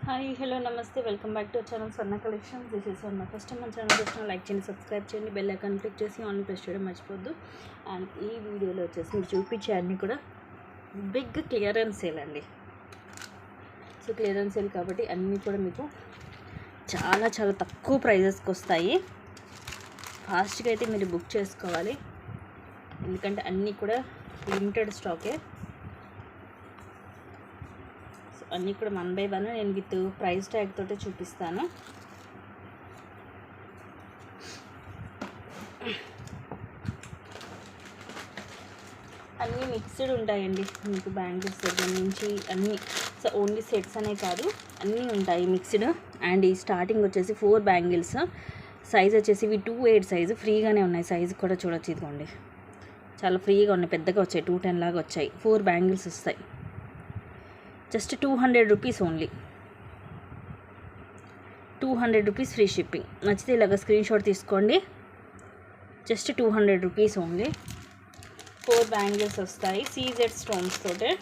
Hi hello నమస్తే welcome back to channel Swarna collections. This is Swarna. First time మన channel వచ్చిన like చేయండి, subscribe చేయండి, bell icon click చేసి on press చేయడం మర్చిపోద్దు. అండ్ ఈ వీడియోలో వచ్చేసి మీరు చూపించే అన్నీ కూడా బిగ్ క్లియరెన్స్ సేల్ అండి. సో క్లియరెన్స్ సేల్ కాబట్టి అన్నీ కూడా మీకు చాలా చాలా తక్కువ ప్రైజెస్కి వస్తాయి. ఫాస్ట్గా అయితే మీరు బుక్ చేసుకోవాలి, ఎందుకంటే అన్నీ కూడా లిమిటెడ్ స్టాకే. అన్నీ కూడా 1 by 1 నేను విత్ ప్రైస్ ట్యాగ్ తోటే చూపిస్తాను. అన్నీ మిక్స్డ్ ఉంటాయండి, మీకు బ్యాంగిల్స్ దగ్గర నుంచి అన్నీ. సో ఓన్లీ సెట్స్ అనే కాదు, అన్నీ ఉంటాయి మిక్స్డ్. అండ్ ఈ స్టార్టింగ్ వచ్చేసి 4 బ్యాంగిల్స్. సైజ్ వచ్చేసి ఇవి 2/8 సైజు, ఫ్రీగానే ఉన్నాయి. సైజు కూడా చూడొచ్చు, ఇదిగోండి చాలా ఫ్రీగా ఉన్నాయి, పెద్దగా వచ్చాయి, 210 లాగా వచ్చాయి. 4 బ్యాంగిల్స్ వస్తాయి, just 200 rupees only. 200 rupees free shipping. నచ్చితే ఇలాగ స్క్రీన్ షాట్ తీసుకోండి, జస్ట్ 200 రూపీస్ ఓన్లీ. 4 బ్యాంగిల్స్ వస్తాయి CZ స్టోన్స్ తోటే.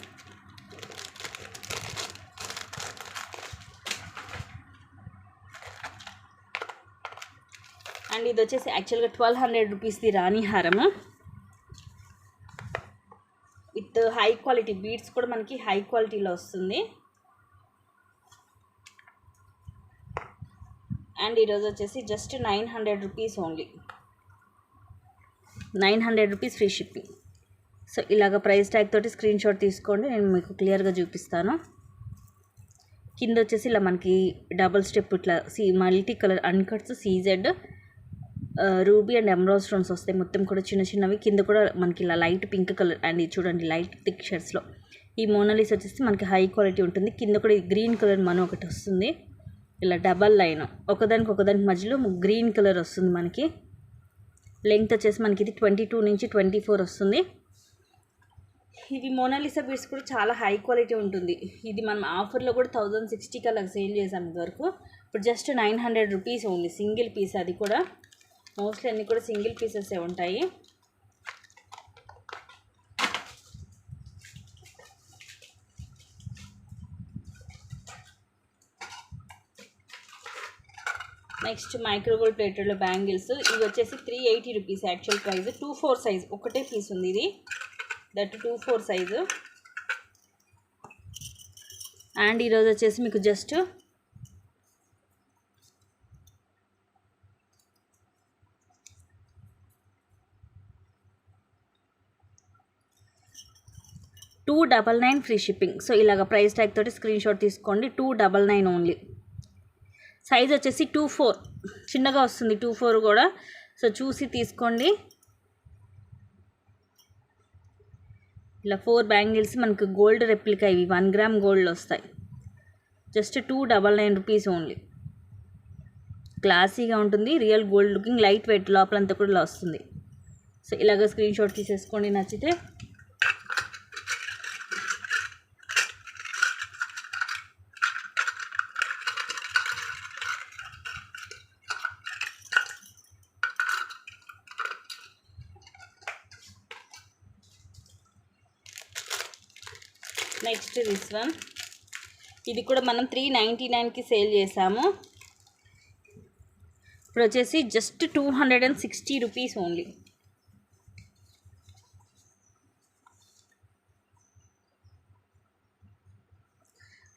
అండ్ ఇది వచ్చేసి యాక్చువల్గా 1200 రూపీస్ది రాణి హారము విత్ హై క్వాలిటీ బీడ్స్ కూడా మనకి హై క్వాలిటీలో వస్తుంది. అండ్ ఈరోజు వచ్చేసి just 900 rupees only. 900 rupees free shipping. So ఇలాగ ప్రైస్ ట్యాగ్ తోటి స్క్రీన్ షాట్ తీసుకోండి, నేను మీకు క్లియర్గా చూపిస్తాను. కింద వచ్చేసి ఇలా మనకి డబుల్ స్టెప్ ఇట్లా multi colour అన్కట్స్ CZ ruby and emerald stones వస్తాయి, మొత్తం కూడా చిన్న చిన్నవి. కింద కూడా మనకి ఇలా లైట్ పింక్ కలర్. అండ్ ఇది చూడండి లైట్ థిక్ షేడ్స్లో. ఈ మోనాలిస్ వచ్చేసి మనకి హై క్వాలిటీ ఉంటుంది. కింద కూడా గ్రీన్ కలర్ మన ఒకటి వస్తుంది, ఇలా డబల్ లైన్, ఒకదానికి మధ్యలో గ్రీన్ కలర్ వస్తుంది మనకి. లెంగ్త్ వచ్చేసి మనకి ఇది 22 నుంచి 24 వస్తుంది. ఇది మోనాలిసా బీడ్స్ కూడా చాలా హై క్వాలిటీ ఉంటుంది. ఇది మనం ఆఫర్లో కూడా 1060కి అలా సేల్ చేసాం ఇదివరకు. ఇప్పుడు just 900 rupees only, single piece. అది కూడా మోస్ట్లీ అన్నీ కూడా సింగిల్ పీసెసే ఉంటాయి. నెక్స్ట్ మైక్రోగోల్డ్ ప్లేటెడ్లో బ్యాంగిల్స్. ఇవి వచ్చేసి 380 రూపీస్ యాక్చువల్ ప్రైస్. 2/4 సైజ్ ఒకటే పీస్ ఉంది ఇది, దట్ 2/4 సైజు. అండ్ ఈరోజు వచ్చేసి మీకు జస్ట్ 299 ఫ్రీ షిప్పింగ్. సో ఇలాగ ప్రైస్ ట్యాగ్ తోటి స్క్రీన్ షాట్ తీసుకోండి, 299 ఓన్లీ. సైజ్ వచ్చేసి 2/4, చిన్నగా వస్తుంది 2/4 కూడా. సో చూసి తీసుకోండి. ఇలా 4 బ్యాంగిల్స్ మనకు గోల్డ్ రెప్లికా, ఇవి 1 గ్రామ్ గోల్డ్లో వస్తాయి. Just 299 rupees only. క్లాసీగా ఉంటుంది, real gold looking, light weight, లోపలంతా కూడా ఇలా వస్తుంది. సో ఇలాగ స్క్రీన్ షాట్ తీసేసుకోండి నచ్చితే. Next this one. ఇది కూడా మనం 399కి సేల్ చేసాము. ఇప్పుడు వచ్చేసి just 260 rupees only.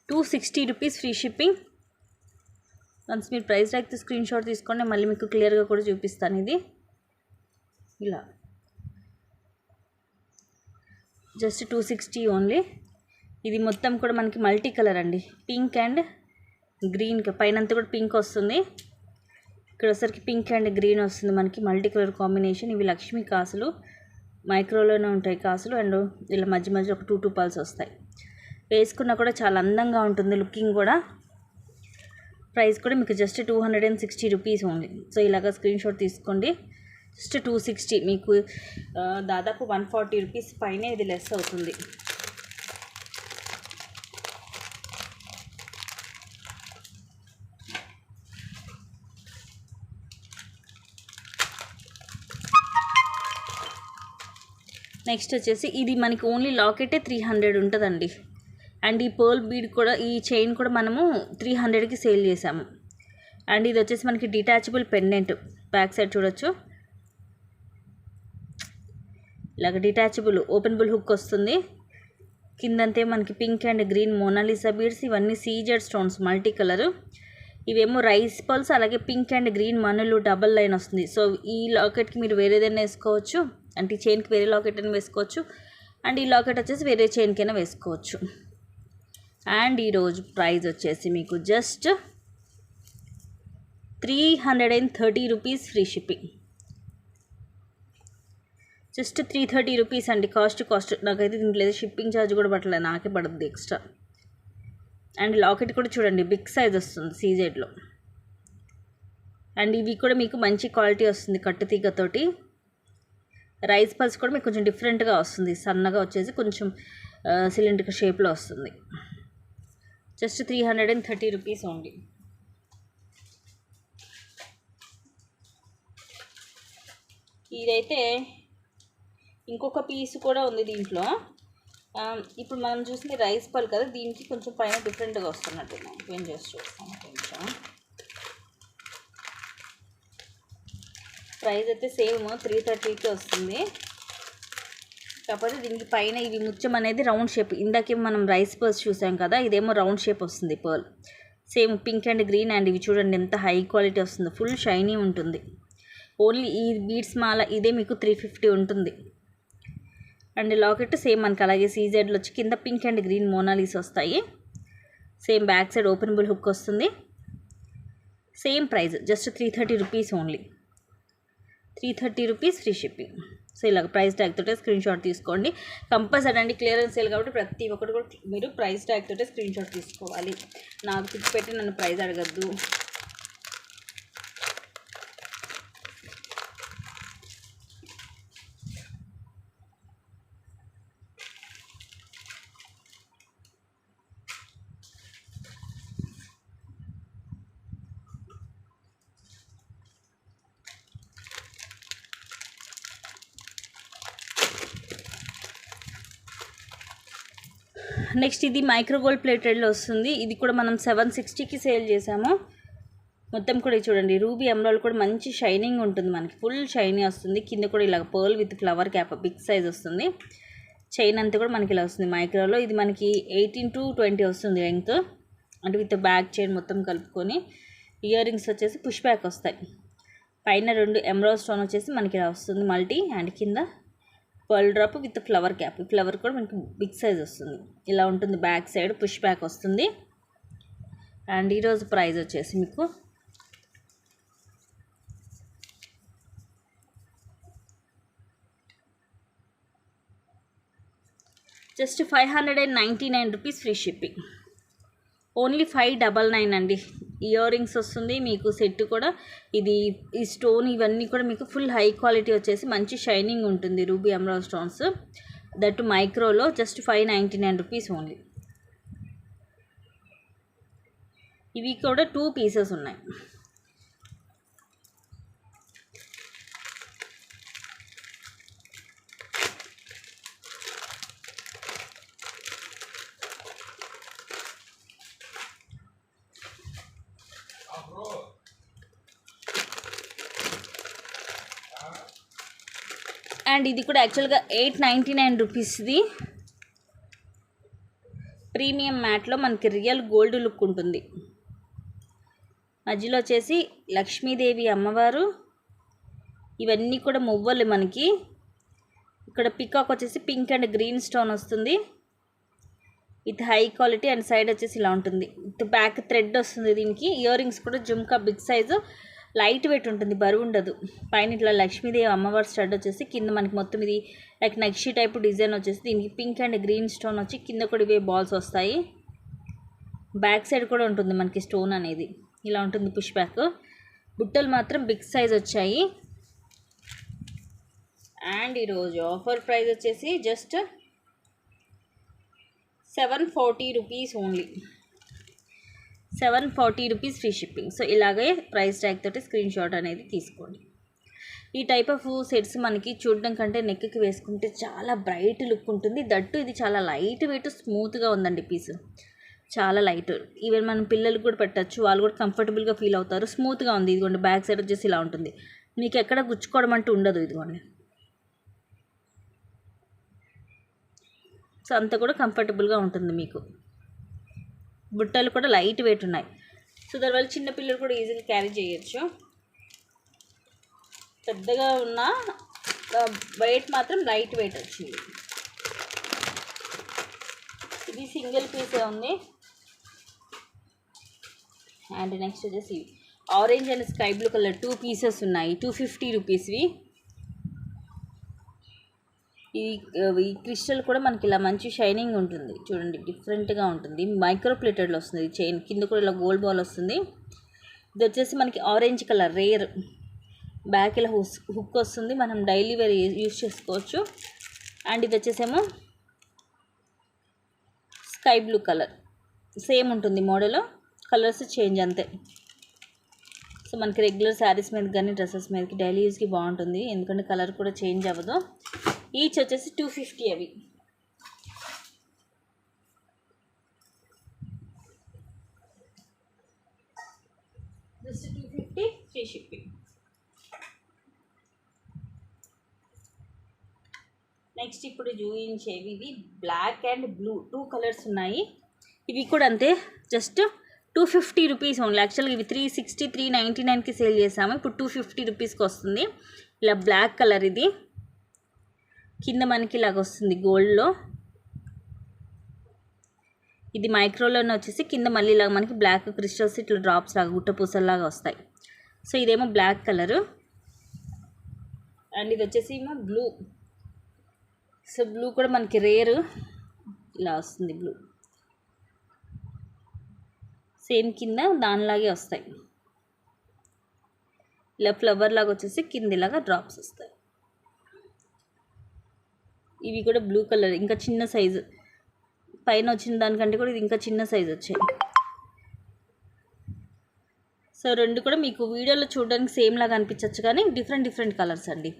₹260 free shipping. Once మీరు ప్రైస్ ట్యాగ్ స్క్రీన్ షాట్ తీసుకోండి, మళ్ళీ మీకు క్లియర్గా కూడా చూపిస్తాను. ఇది ఇలా జస్ట్ 260 ఓన్లీ. ఇది మొత్తం కూడా మనకి మల్టీ కలర్ అండి, పింక్ అండ్ గ్రీన్. పైనంతా కూడా పింక్ వస్తుంది, ఇక్కడ వచ్చరికి పింక్ అండ్ గ్రీన్ వస్తుంది మనకి, మల్టీ కలర్ కాంబినేషన్. ఇవి లక్ష్మీ కాసులు, మైక్రోలోనే ఉంటాయి కాసులు. అండ్ ఇలా మధ్య మధ్య ఒక 2 పల్స్ వస్తాయి. వేసుకున్నా కూడా చాలా అందంగా ఉంటుంది లుకింగ్ కూడా. ప్రైస్ కూడా మీకు జస్ట్ 260 రూపీస్ ఓన్లీ. సో ఇలాగ స్క్రీన్ షాట్ తీసుకోండి, జస్ట్ 260. మీకు దాదాపు 140 రూపీస్ పైనే ఇది లెస్ అవుతుంది. నెక్స్ట్ వచ్చేసి ఇది మనకి ఓన్లీ లాకెటే 300 ఉంటుందండి. అండ్ ఈ పర్ల్ బీడ్ కూడా, ఈ చైన్ కూడా మనము 300కి సేల్ చేసాము. అండ్ ఇది వచ్చేసి మనకి డిటాచబుల్ పెండెంట్, బ్యాక్ సైడ్ చూడొచ్చు, ఇలాగ డిటాచబుల్ ఓపెనబుల్ హుక్ వస్తుంది. కిందంతే మనకి pink and green Mona Lisa beads, ఇవన్నీ సీజెడ్ స్టోన్స్ మల్టీ కలర్. ఇవేమో రైస్ పల్స్, అలాగే పింక్ అండ్ గ్రీన్ మనులు డబల్ లైన్ వస్తుంది. సో ఈ లాకెట్కి మీరు వేరేదైనా వేసుకోవచ్చు, అంటే ఈ చైన్కి వేరే లాకెట్ అయినా వేసుకోవచ్చు, అండ్ ఈ లాకెట్ వచ్చేసి వేరే చైన్కైనా వేసుకోవచ్చు. అండ్ ఈరోజు ప్రైస్ వచ్చేసి మీకు just 330 rupees free shipping. Just 330 rupees అండి. కాస్ట్ నాకైతే దీంట్లో లేదు, షిప్పింగ్ ఛార్జ్ కూడా పట్టలేదు, నాకే పడుతుంది ఎక్స్ట్రా. అండ్ లాకెట్ కూడా చూడండి బిగ్ సైజ్ వస్తుంది సీజెడ్లో. అండ్ ఇవి కూడా మీకు మంచి క్వాలిటీ వస్తుంది కట్టు తీగతోటి. రైస్ పల్స్ కూడా మీకు కొంచెం డిఫరెంట్గా వస్తుంది, సన్నగా వచ్చేసి కొంచెం సిలిండర్ షేప్లో వస్తుంది. Just 330 rupees only. ఇదైతే ఇంకొక పీస్ కూడా ఉంది దీంట్లో. ఇప్పుడు మనం చూసింది రైస్ పల్ కదా, దీనికి కొంచెం పైన డిఫరెంట్గా వస్తున్నట్టు ఓపెన్ చేసి చూస్తాము. కొంచెం ప్రైస్ అయితే సేమ్ 330కి వస్తుంది, కాకపోతే దీనికి పైన ఇవి ముత్యం అనేది రౌండ్ షేప్. ఇందాకే మనం రైస్ పర్ల్స్ చూసాం కదా, ఇదేమో రౌండ్ షేప్ వస్తుంది pearl. Same pink and green. And ఇవి చూడండి ఎంత హై క్వాలిటీ వస్తుందో, ఫుల్ షైనీ ఉంటుంది. ఓన్లీ ఈ బీడ్స్ మాల ఇదే మీకు 350 ఉంటుంది. అండ్ లాకెట్ సేమ్ మనకి అలాగే సీజెడ్లో వచ్చి కింద పింక్ అండ్ గ్రీన్ మోనాలిస్ వస్తాయి. Same back side openable hook వస్తుంది. Same price just 330 rupees only. 330 rupees free shipping. So ఇలాగ ప్రైస్ ట్యాగ్ తోటే స్క్రీన్ షాట్ తీసుకోండి. కంపల్సరీ అండి, క్లియరెన్స్ సేల్ కాబట్టి ప్రతి ఒక్కటి కూడా మీరు ప్రైస్ ట్యాగ్ తోటే స్క్రీన్ షాట్ తీసుకోవాలి. నాకు పిక్స్ పెట్టి నన్ను ప్రైస్ అడగద్దు. నెక్స్ట్ ఇది మైక్రో గోల్డ్ ప్లేటెడ్లో వస్తుంది. ఇది కూడా మనం 760కి సేల్ చేసాము. మొత్తం కూడా చూడండి రూబీ ఎమరాల్డ్ కూడా మంచి షైనింగ్ ఉంటుంది, మనకి ఫుల్ షైనీ వస్తుంది. కింద కూడా ఇలా pearl with flower cap big size వస్తుంది. చైన్ అంతా కూడా మనకి ఇలా వస్తుంది మైక్రోలో. ఇది మనకి 18 to 20 వస్తుంది లెంగ్త్, అంటే విత్ బ్యాక్ చైన్ మొత్తం కలుపుకొని. ఇయర్ రింగ్స్ వచ్చేసి పుష్ బ్యాక్ వస్తాయి. పైన 2 ఎమరాల్డ్ స్టోన్ వచ్చేసి మనకి ఇలా వస్తుంది మల్టీ, అండ్ కింద pearl drop with flower cap. ఈ ఫ్లవర్ కూడా మనకి బిగ్ సైజ్ వస్తుంది, ఇలా ఉంటుంది. బ్యాక్ సైడ్ పుష్ బ్యాక్ వస్తుంది. అండ్ ఈరోజు ప్రైస్ వచ్చేసి మీకు just 599 rupees free shipping. Only 599 అండి. ఇయర్ రింగ్స్ వస్తుంది మీకు సెట్ కూడా. ఇది ఈ స్టోన్ ఇవన్నీ కూడా మీకు ఫుల్ హై క్వాలిటీ వచ్చేసి మంచి షైనింగ్ ఉంటుంది. రూబీ ఎమరాల్డ్ స్టోన్స్ దట్ మైక్రోలో జస్ట్ 599 రూపీస్ ఓన్లీ. ఇవి కూడా 2 పీసెస్ ఉన్నాయి. అండ్ ఇది కూడా యాక్చువల్గా 899 రూపీస్ది. ప్రీమియం మ్యాట్లో మనకి రియల్ గోల్డ్ లుక్ ఉంటుంది. మధ్యలో వచ్చేసి లక్ష్మీదేవి అమ్మవారు, ఇవన్నీ కూడా మువ్వలు మనకి. ఇక్కడ పికాక్ వచ్చేసి పింక్ అండ్ గ్రీన్ స్టోన్ వస్తుంది with high quality. And side వచ్చేసి ఇలా ఉంటుంది, విత్ బ్యాక్ థ్రెడ్ వస్తుంది దీనికి. ఇయర్ రింగ్స్ కూడా jhumka big size, light weight ఉంటుంది, బరువు ఉండదు. పైన ఇట్లా లక్ష్మీదేవి అమ్మవారి స్టడ్ వచ్చేసి కింద మనకి మొత్తం ఇది లైక్ నక్షి టైప్ డిజైన్ వచ్చేసి దీనికి పింక్ అండ్ గ్రీన్ స్టోన్ వచ్చి కింద కూడా ఇవే బాల్స్ వస్తాయి. బ్యాక్ సైడ్ కూడా ఉంటుంది మనకి స్టోన్ అనేది, ఇలా ఉంటుంది పుష్ బ్యాక్. బుట్టలు మాత్రం బిగ్ సైజ్ వచ్చాయి. అండ్ ఈరోజు ఆఫర్ ప్రైస్ వచ్చేసి just 740 rupees only. 740 rupees free shipping. So ఇలాగే ప్రైస్ ట్యాగ్ తోటి స్క్రీన్ షాట్ అనేది తీసుకోండి. ఈ టైప్ ఆఫ్ సెట్స్ మనకి చూడడం కంటే నెక్కి వేసుకుంటే చాలా బ్రైట్ లుక్ ఉంటుంది. దట్టు ఇది చాలా లైట్ వెయిట్ స్మూత్గా ఉందండి పీస్, చాలా లైట్. ఈవెన్ మనం పిల్లలకు కూడా పెట్టచ్చు, వాళ్ళు కూడా కంఫర్టబుల్గా ఫీల్ అవుతారు. స్మూత్గా ఉంది. ఇదిగోండి బ్యాక్ సైడ్ వచ్చేసి ఇలా ఉంటుంది, మీకు ఎక్కడ గుచ్చుకోవడం అంటూ ఉండదు. ఇదిగోండి సో అంతా కూడా కంఫర్టబుల్గా ఉంటుంది మీకు. బుట్టలు కూడా లైట్ వెయిట్ ఉన్నాయి, సో దానివల్ల చిన్నపిల్లలు కూడా ఈజీగా క్యారీ చేయొచ్చు. పెద్దగా ఉన్న వెయిట్ మాత్రం లైట్ వెయిట్ వచ్చింది. ఇది సింగిల్ పీసే ఉంది. అండ్ నెక్స్ట్ వచ్చేసి orange and sky blue colour 2 pieces ఉన్నాయి, 250 రూపీస్వి. ఈ క్రిస్టల్ కూడా మనకి ఇలా మంచి షైనింగ్ ఉంటుంది చూడండి, డిఫరెంట్గా ఉంటుంది. మైక్రో ప్లేటెడ్లో వస్తుంది చైన్, కింద కూడా ఇలా గోల్డ్ బాల్ వస్తుంది. ఇది వచ్చేసి మనకి ఆరెంజ్ కలర్ రేర్, బ్యాక్ ఇలా హుక్ వస్తుంది, మనం డైలీ వేర్ యూస్ చేసుకోవచ్చు. అండ్ ఇది వచ్చేసేమో స్కై బ్లూ కలర్, సేమ్ ఉంటుంది మోడల్, కలర్స్ చేంజ్ అంతే. సో మనకి రెగ్యులర్ శారీస్ మీద కానీ డ్రెస్సెస్ మీదకి డైలీ యూస్కి బాగుంటుంది, ఎందుకంటే కలర్ కూడా చేంజ్ అవ్వదు. ఈచ్ వచ్చేసి 250 అవి. Just 250 free shipping. నెక్స్ట్ ఇప్పుడు చూపించేవి ఇవి బ్లాక్ అండ్ బ్లూ 2 కలర్స్ ఉన్నాయి. ఇవి కూడా అంతే, జస్ట్ 250 రూపీస్ ఓన్లీ. యాక్చువల్గా ఇవి 360 399కి సేల్ చేసాము, ఇప్పుడు 250 రూపీస్కి వస్తుంది. ఇలా బ్లాక్ కలర్, ఇది కింద మనకి ఇలాగ వస్తుంది గోల్డ్లో. ఇది మైక్రోలోనే వచ్చేసి కింద మళ్ళీ ఇలాగ మనకి బ్లాక్ క్రిస్టల్స్ ఇట్లా డ్రాప్స్ లాగా గుట్ట పూసల్లాగా వస్తాయి. సో ఇదేమో బ్లాక్ కలరు, అండ్ ఇది వచ్చేసి ఏమో బ్లూ. సో బ్లూ కూడా మనకి రేరు, ఇలా వస్తుంది బ్లూ, సేమ్ కింద దానిలాగే వస్తాయి. ఇలా ఫ్లవర్ లాగా వచ్చేసి కింద ఇలాగా డ్రాప్స్ వస్తాయి. ఇవి కూడా బ్లూ కలర్, ఇంకా చిన్న సైజు, పైన వచ్చిన దానికంటే కూడా ఇది ఇంకా చిన్న సైజు వచ్చాయి. సో రెండు కూడా మీకు వీడియోలో చూడడానికి సేమ్ లాగా అనిపించవచ్చు, కానీ డిఫరెంట్ డిఫరెంట్ కలర్స్ అండి.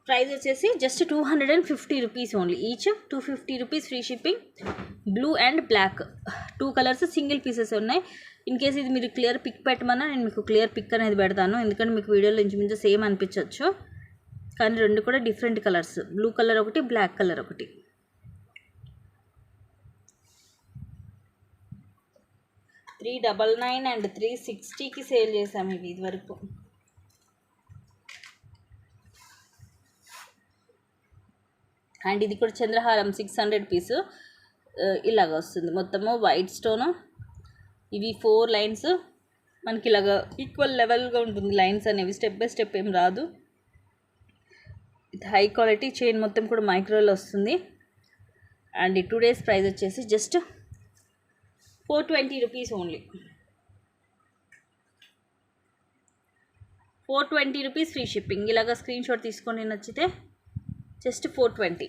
ప్రైస్ వచ్చేసి just 250 rupees only. Each 250 rupees free shipping. Blue and black 2 colours single pieces ఉన్నాయి. ఇన్ కేస్ ఇది మీరు క్లియర్ పిక్ పెట్టమన్నా నేను మీకు క్లియర్ పిక్ అనేది పెడతాను, ఎందుకంటే మీకు వీడియోలో ఇంచుమించు సేమ్ అనిపించవచ్చు, కానీ రెండు కూడా డిఫరెంట్ కలర్స్. బ్లూ కలర్ ఒకటి, బ్లాక్ కలర్ ఒకటి. $399 అండ్ 360కి సేల్ చేసాము ఇవి ఇదివరకు. అండ్ ఇది కూడా చంద్రహారం 600 పీసు, ఇలాగ వస్తుంది మొత్తము వైట్ స్టోను. ఇవి 4 లైన్స్ మనకి ఇలాగ ఈక్వల్ లెవెల్గా ఉంటుంది, లైన్స్ అనేవి స్టెప్ బై స్టెప్ ఏం రాదు. ఇది హై క్వాలిటీ చైన్, మొత్తం కూడా మైక్రోలో వస్తుంది. అండ్ ఈ 2 డేస్ ప్రైస్ వచ్చేసి just 420 rupees only. 420 rupees free shipping. ఇలాగ స్క్రీన్ షాట్ తీసుకొని నచ్చితే జస్ట్ 420.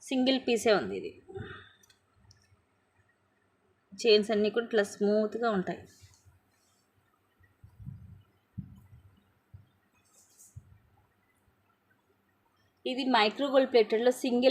సింగిల్ పీసే ఉంది ఇది. చైన్స్ అన్నీ కూడా ఇట్లా స్మూత్గా ఉంటాయి. ఇది మైక్రో గోల్డ్ ప్లేటెడ్లో సింగిల్